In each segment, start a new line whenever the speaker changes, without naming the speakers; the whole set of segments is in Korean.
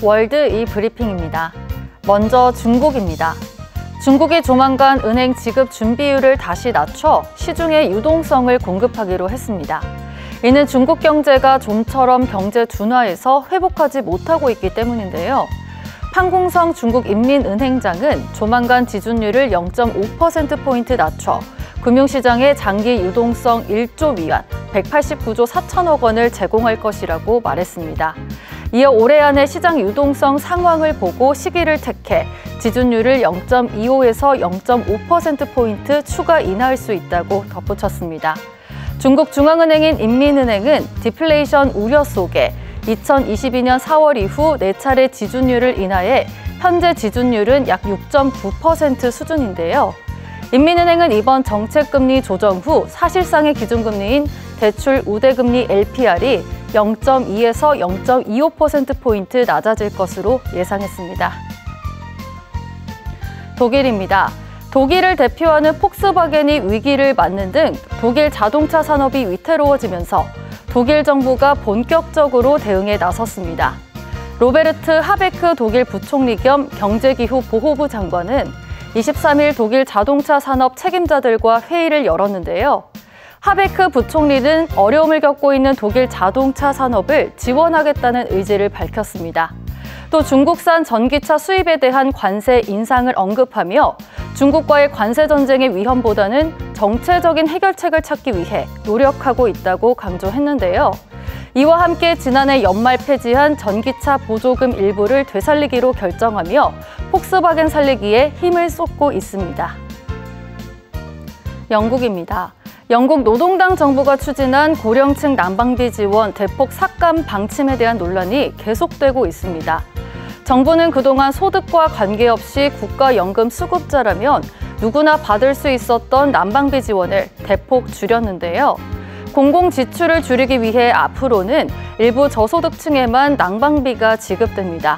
월드 이브리핑입니다. 먼저 중국입니다. 중국이 조만간 은행 지급 준비율을 다시 낮춰 시중에 유동성을 공급하기로 했습니다. 이는 중국 경제가 좀처럼 경제 둔화에서 회복하지 못하고 있기 때문인데요. 판공성 중국인민은행장은 조만간 지준율을 0.5%포인트 낮춰 금융시장에 장기 유동성 1조 위안, 189조 4천억 원을 제공할 것이라고 말했습니다. 이어 올해 안에 시장 유동성 상황을 보고 시기를 택해 지준율을 0.25에서 0.5%포인트 추가 인하할 수 있다고 덧붙였습니다. 중국 중앙은행인 인민은행은 디플레이션 우려 속에 2022년 4월 이후 4차례 지준율을 인하해 현재 지준율은 약 6.9% 수준인데요. 인민은행은 이번 정책금리 조정 후 사실상의 기준금리인 대출 우대금리 LPR이 0.2에서 0.25%포인트 낮아질 것으로 예상했습니다. 독일입니다. 독일을 대표하는 폭스바겐이 위기를 맞는 등 독일 자동차 산업이 위태로워지면서 독일 정부가 본격적으로 대응에 나섰습니다. 로베르트 하베크 독일 부총리 겸 경제기후 보호부 장관은 23일 독일 자동차 산업 책임자들과 회의를 열었는데요. 하베크 부총리는 어려움을 겪고 있는 독일 자동차 산업을 지원하겠다는 의지를 밝혔습니다. 또 중국산 전기차 수입에 대한 관세 인상을 언급하며 중국과의 관세 전쟁의 위험보다는 정체적인 해결책을 찾기 위해 노력하고 있다고 강조했는데요. 이와 함께 지난해 연말 폐지한 전기차 보조금 일부를 되살리기로 결정하며 폭스바겐 살리기에 힘을 쏟고 있습니다. 영국입니다. 영국 노동당 정부가 추진한 고령층 난방비 지원 대폭 삭감 방침에 대한 논란이 계속되고 있습니다. 정부는 그동안 소득과 관계없이 국가연금 수급자라면 누구나 받을 수 있었던 난방비 지원을 대폭 줄였는데요. 공공지출을 줄이기 위해 앞으로는 일부 저소득층에만 난방비가 지급됩니다.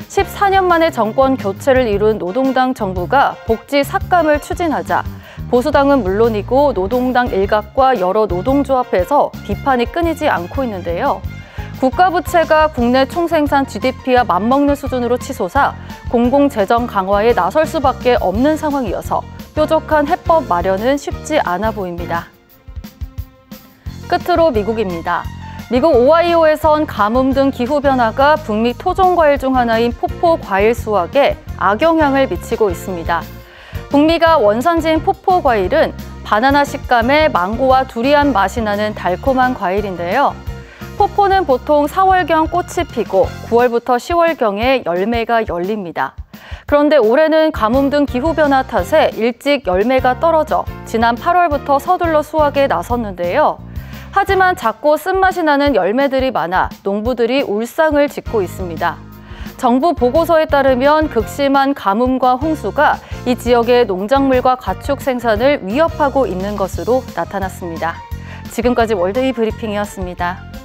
14년 만에 정권 교체를 이룬 노동당 정부가 복지 삭감을 추진하자 보수당은 물론이고 노동당 일각과 여러 노동조합에서 비판이 끊이지 않고 있는데요. 국가 부채가 국내 총생산 GDP와 맞먹는 수준으로 치솟아 공공재정 강화에 나설 수밖에 없는 상황이어서 뾰족한 해법 마련은 쉽지 않아 보입니다. 끝으로 미국입니다. 미국 오하이오에선 가뭄 등 기후변화가 북미 토종과일 중 하나인 포포 과일 수확에 악영향을 미치고 있습니다. 북미가 원산지인 포포 과일은 바나나 식감의 망고와 두리안 맛이 나는 달콤한 과일인데요. 포포는 보통 4월경 꽃이 피고 9월부터 10월경에 열매가 열립니다. 그런데 올해는 가뭄 등 기후변화 탓에 일찍 열매가 떨어져 지난 8월부터 서둘러 수확에 나섰는데요. 하지만 작고 쓴맛이 나는 열매들이 많아 농부들이 울상을 짓고 있습니다. 정부 보고서에 따르면 극심한 가뭄과 홍수가 이 지역의 농작물과 가축 생산을 위협하고 있는 것으로 나타났습니다. 지금까지 월드 이브리핑이었습니다.